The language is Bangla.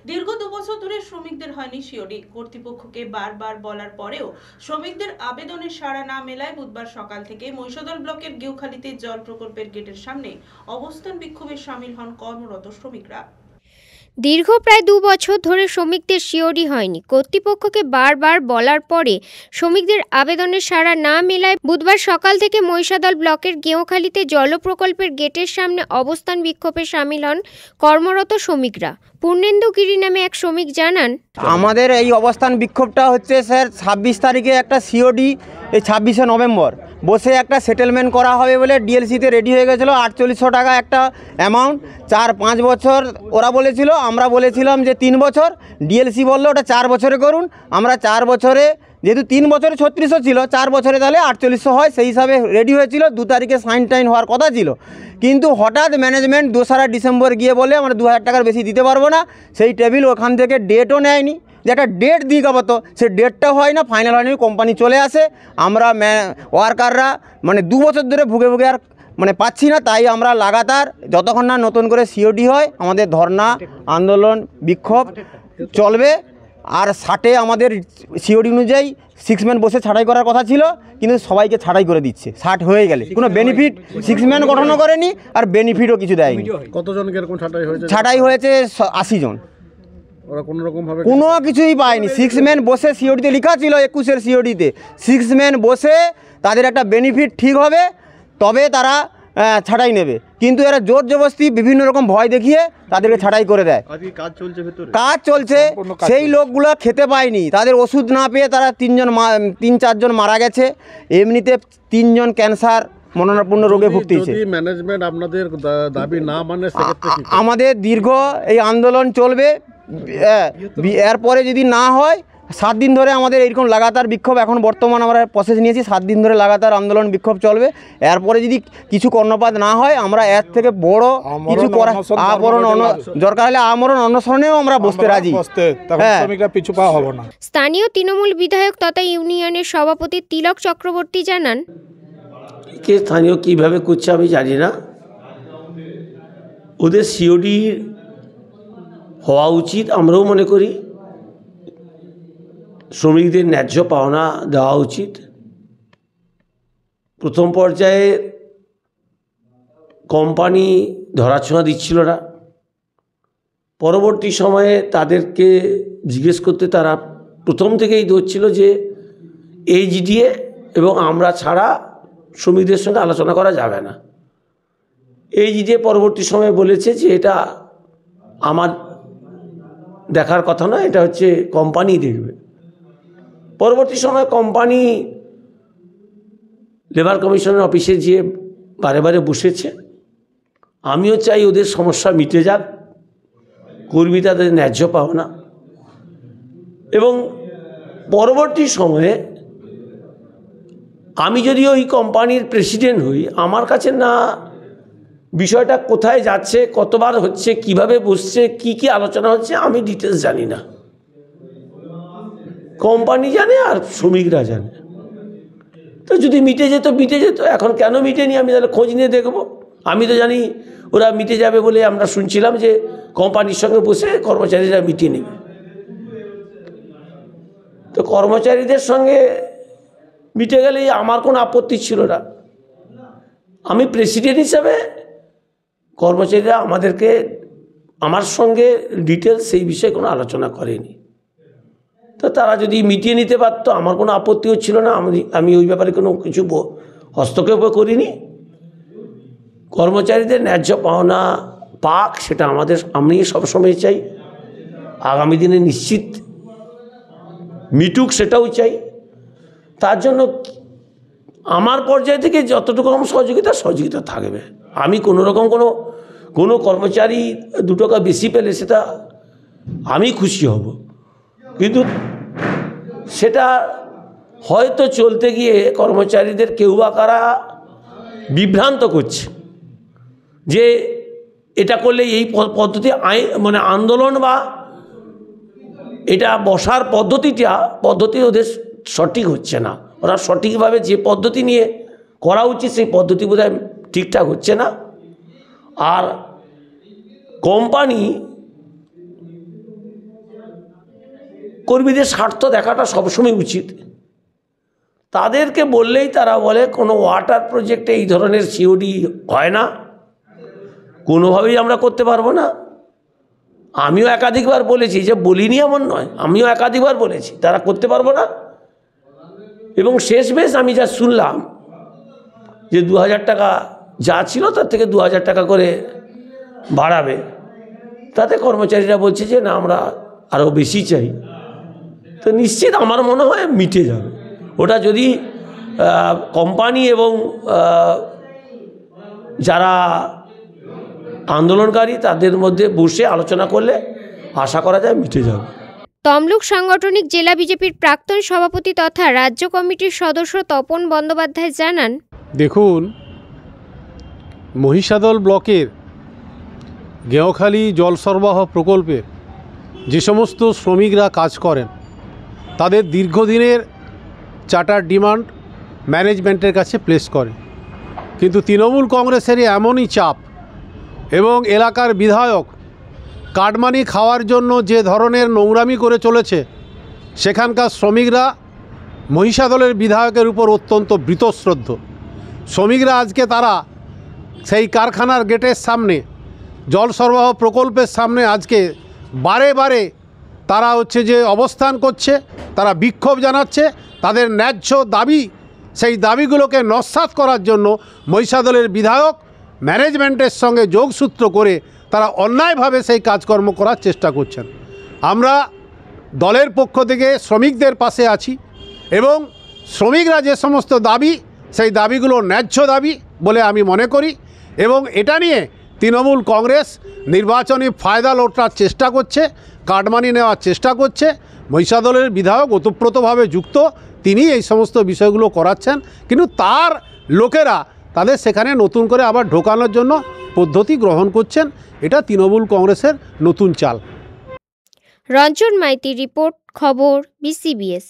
দীর্ঘ 2 বছর ধরে শ্রমিকদের হয়নি সিওডি। কর্তৃপক্ষকে বারবার বলার পরেও শ্রমিকদের আবেদনের সাড়া না মেলায় বুধবার সকাল থেকে মহিষাদল ব্লকের গেউখালীতে জল প্রকল্পের গেটের সামনে অবস্থান বিক্ষোভে সামিল হন কর্মরত শ্রমিকরা। দীর্ঘ প্রায় 2 বছর ধরে শ্রমিকদের সিওডি হয়নি। কর্তৃপক্ষকে বারবার বলার পরে শ্রমিকদের আবেদনের সাড়া না মেলায় বুধবার সকাল থেকে মহিষাদল ব্লকের গেউখালীতে জল প্রকল্পের গেটের সামনে অবস্থান বিক্ষোভে সামিল হন কর্মরত শ্রমিকরা। পূর্ণেন্দু গিরি নামে এক শ্রমিক জানান, আমাদের এই অবস্থান বিক্ষোভটা হচ্ছে স্যার 26 তারিখে একটা সিওডি, এই 26শে নভেম্বর বসে একটা সেটেলমেন্ট করা হবে বলে ডিএলসিতে রেডি হয়ে গেছিলো। 4800 টাকা একটা অ্যামাউন্ট, 4-5 বছর ওরা বলেছিল, আমরা বলেছিলাম যে 3 বছর। ডিএলসি বললো ওটা 4 বছরে করুন। আমরা 4 বছরে, যেহেতু 3 বছরে 3600 ছিল, 4 বছরে তাহলে 4800 হয়, সেই হিসাবে রেডি হয়েছিল। 2 তারিখে সাইন টাইন হওয়ার কথা ছিল, কিন্তু হঠাৎ ম্যানেজমেন্ট 2রা ডিসেম্বর গিয়ে বলে আমরা 2000 টাকার বেশি দিতে পারবো না। সেই টেবিল ওখান থেকে ডেটও নেয়নি, যে একটা ডেট দিই আপাতত, সে ডেটটাও হয় না, ফাইনাল হয়নি, কোম্পানি চলে আসে। আমরা ওয়ার্কাররা 2 বছর ধরে ভুগে ভুগে আর পাচ্ছি না। তাই আমরা লাগাতার যতক্ষণ না নতুন করে সিওডি হয় আমাদের ধর্না আন্দোলন বিক্ষোভ চলবে। আর 60 আমাদের সিওডি অনুযায়ী 6 ম্যান বসে ছাঁটাই করার কথা ছিল, কিন্তু সবাইকে ছাঁটাই করে দিচ্ছে। 60 হয়ে গেলে কোনো বেনিফিট 6 ম্যান গঠনও করেনি, আর বেনিফিটও কিছু দেয়নি। কতজনকে এরকম ছাঁটাই হয়েছে 80 জন। ওরা কোনো কিছুই পায়নি। 6 ম্যান বসে সিওডিতে লেখা ছিল, 21-এর সিওডিতে 6 ম্যান বসে তাদের একটা বেনিফিট ঠিক হবে, তবে তারা ছাঁটাই নেবে। কিন্তু এরা জোর জবরদস্তি বিভিন্ন রকম ভয় দেখিয়ে তাদেরকে ছাঁটাই করে দেয়। কাজ চলছে, সেই লোকগুলো খেতে পায়নি, তাদের ওষুধ না পেয়ে তারা 3-4 জন মারা গেছে। এমনিতে 3 জন ক্যান্সার মরণাপন্ন রোগে ভুগতেছে। ম্যানেজমেন্ট আপনাদের দাবি না মানে আমাদের দীর্ঘ এই আন্দোলন চলবে। এরপরে যদি না হয় 7 দিন ধরে আমাদের এইরকম লাগাতার বিক্ষোভ, এখন বর্তমান আমরা প্রসেস নিয়েছি, 7 দিন ধরে লাগাতার আন্দোলন বিক্ষোভ চলবে। এরপরে যদি কিছু কর্ণপাত না হয় আমরা এর থেকে বড় কিছু করা, দরকার হলে আমরণ অনশনেও আমরা বসতে রাজি। স্থানীয় তৃণমূল বিধায়ক তথা ইউনিয়নের সভাপতি তিলক চক্রবর্তী জানান, কে স্থানীয় কীভাবে করছে আমি জানি না, ওদের সিওডি হওয়া উচিত। আমরাও মনে করি শ্রমিকদের ন্যায্য পাওনা দেওয়া উচিত। প্রথম পর্যায়ে কোম্পানি ধরাছোঁয়া দিচ্ছিল না, পরবর্তী সময়ে তাদেরকে জিজ্ঞেস করতে তারা প্রথম থেকেই ধরছিল যে এইচডিএ এবং আমরা ছাড়া শ্রমিকদের সঙ্গে আলোচনা করা যাবে না। এইচডিএ পরবর্তী সময়ে বলেছে যে এটা আমার দেখার কথা না, এটা হচ্ছে কোম্পানি দেখবে। পরবর্তী সময় কোম্পানি লেবার কমিশনের অফিসে গিয়ে বারে বারে বসেছে। আমিও চাই ওদের সমস্যা মিটে যাক, কর্মী তাদের ন্যায্য পাওনা। এবং পরবর্তী সময়ে আমি যদি ওই কোম্পানির প্রেসিডেন্ট হই, আমার কাছে না বিষয়টা কোথায় যাচ্ছে, কতবার হচ্ছে, কিভাবে বসছে, কি কি আলোচনা হচ্ছে, আমি ডিটেলস জানি না। কোম্পানি জানে আর শ্রমিকরা জানে। তো যদি মিটে যেত মিটে যেত, এখন কেন মিটেনি আমি তাহলে খোঁজ নিয়ে দেখব। আমি তো জানি ওরা মিটে যাবে বলে আমরা শুনছিলাম যে কোম্পানির সঙ্গে বসে কর্মচারীরা মিটিয়ে নেবে। তো কর্মচারীদের সঙ্গে মিটে গেলেই আমার কোনো আপত্তি ছিল না। আমি প্রেসিডেন্ট হিসাবে কর্মচারীরা আমাদেরকে, আমার সঙ্গে ডিটেলস সেই বিষয়ে কোনো আলোচনা করেনি। তো তারা যদি মিটিয়ে নিতে পারতো আমার কোনো আপত্তিও ছিল না। আমি ওই ব্যাপারে কোনো কিছু হস্তক্ষেপও করিনি। কর্মচারীদের ন্যায্য পাওনা পাক, সেটা আমি সবসময় চাই। আগামী দিনে নিশ্চিত মিটুক, সেটাও চাই। তার জন্য আমার পর্যায় থেকে যতটুকু সহযোগিতা থাকবে। আমি কোনো রকম কোনো কর্মচারী 2 টাকা বেশি পেলে সেটা আমি খুশি হব, কিন্তু সেটা হয়তো চলতে গিয়ে কর্মচারীদের কেউ বা কারা বিভ্রান্ত করছে যে এটা করলে এই পদ্ধতি আন্দোলন বা এটা বসার পদ্ধতি ওদের সঠিক হচ্ছে না। ওরা সঠিকভাবে যে পদ্ধতি নিয়ে করা উচিত সেই পদ্ধতি বোধহয় ঠিকঠাক হচ্ছে না। আর কোম্পানি কর্মীদের স্বার্থ দেখাটা সবসময় উচিত। তাদেরকে বললেই তারা বলে কোনো ওয়াটার প্রজেক্টে এই ধরনের সিওডি হয় না, কোনোভাবেই আমরা করতে পারবো না। আমিও একাধিকবার বলেছি, যে বলিনি এমন নয়, আমিও একাধিকবার বলেছি তারা করতে পারবো না। এবং শেষমেশ আমি যা শুনলাম যে 2000 টাকা যা ছিল তার থেকে 2000 টাকা করে বাড়াবে, তাতে কর্মচারীরা বলছে যে না, আমরা আরও বেশি চাই। তো নিশ্চিত আমার মনে হয় মিটে যাবে ওটা, যদি কোম্পানি এবং যারা আন্দোলনকারী তাদের মধ্যে বসে আলোচনা করলে আশা করা যায় মিটে যাবে। তমলুক সাংগঠনিক জেলা বিজেপির প্রাক্তন সভাপতি তথা রাজ্য কমিটির সদস্য তপন বন্দ্যোপাধ্যায় জানান, দেখুন, মহিষাদল ব্লকের গেঁওখালি জল সরবরাহ প্রকল্পে যে সমস্ত শ্রমিকরা কাজ করেন তাদের দীর্ঘদিনের চার্টার ডিমান্ড ম্যানেজমেন্টের কাছে প্লেস করে, কিন্তু তৃণমূল কংগ্রেসেরই এমনই চাপ এবং এলাকার বিধায়ক কাটমানি খাওয়ার জন্য যে ধরনের নোংরামি করে চলেছে, সেখানকার শ্রমিকরা মহিষাদলের বিধায়কের উপর অত্যন্ত বীতশ্রদ্ধ। শ্রমিকরা আজকে তারা সেই কারখানার গেটের সামনে, জল সরবরাহ প্রকল্পের সামনে আজকে বারে বারে তারা যে অবস্থান করছে, তারা বিক্ষোভ জানাচ্ছে। তাদের ন্যায্য দাবি, সেই দাবিগুলোকে নস্যাৎ করার জন্য মহিষাদলের বিধায়ক ম্যানেজমেন্টের সঙ্গে যোগসূত্র করে তারা অন্যায়ভাবে সেই কাজকর্ম করার চেষ্টা করছেন। আমরা দলের পক্ষ থেকে শ্রমিকদের পাশে আছি এবং শ্রমিকরা যে সমস্ত দাবি, সেই দাবিগুলো ন্যায্য দাবি বলে আমি মনে করি, এবং এটা নিয়ে তৃণমূল কংগ্রেস নির্বাচনী ফায়দা লোটার চেষ্টা করছে, কাটমানি নেওয়ার চেষ্টা করছে। মহিষাদলের বিধায়ক ওতপ্রোতভাবে যুক্ত, তিনি এই সমস্ত বিষয়গুলো করাচ্ছেন, কিন্তু তার লোকেরা তাদের সেখানে নতুন করে আবার ঢোকানোর জন্য পদ্ধতি গ্রহণ করছেন। এটা তৃণমূল কংগ্রেসের নতুন চাল। রঞ্জন মাইতি রিপোর্ট, খবর BCBS।